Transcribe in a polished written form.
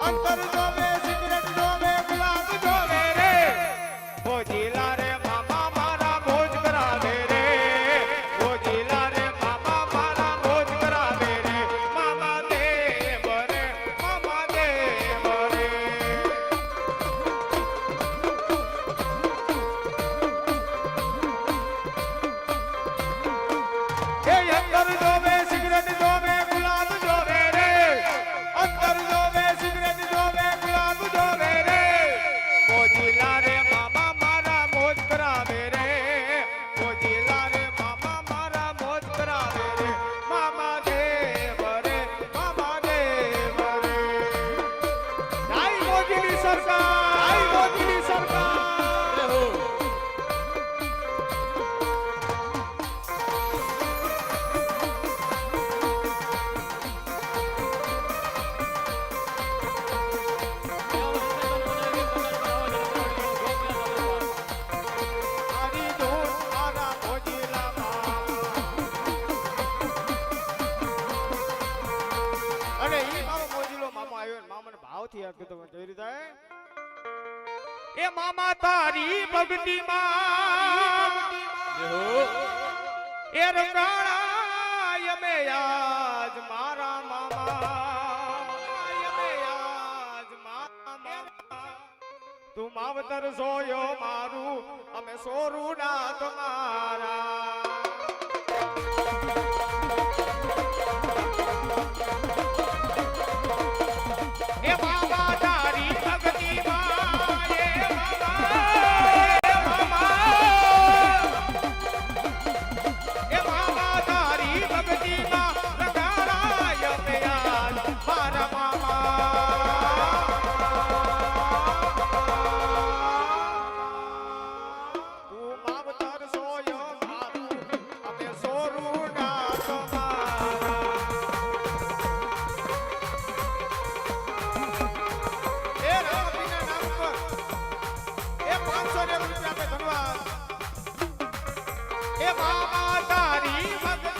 અંતર જોવે સિગરેટ જોવે ગુલાબ જોવે રે ભોજીલા રે મામા મારા મોજ કરાવે રે ભોજીલા રે મામા મારા મોજ કરાવે રે મામા દેવ રે મામા દેવ રે એ અંતર જોવે સિગરેટ જોવે ગુલાબ જોવે રે અંતર જોવે સિગરેટ જોવે ગુલાબ જોવે રે મોજીલા રે મામા મારા મોજ કરાવે રે મોજીલા રે મામા મારા મોજ કરાવે રે મામા દેવ રે મામા દેવ રે જય મોજીની સરકાર જય મોજીની સરકાર મારી ધૂન મારા મોજીલા અને ઈ મારો મોજીલો મામા આવ્યો ને મામાને ભાવથી યાદ કરતો મને કેવી રીતે એ મામા તારી ભક્તિ માં એ રંગાણા યમે આજ મારા મામા યમે આજ મારા મામા તું માવતર સોયો મારું અમે સોરુડા તમારા એ મામા તારી ભક્તિ માં એ મામા તારી ભક્તિ માં રંગાણા યમે આજ મારા તું માવતર સોયો મારું અમે સોરુડા તમારા એ રામજીના નામ પર એ 500 રૂપિયા આપે ધન્યવાદ એ મામા તારી ભક્તિ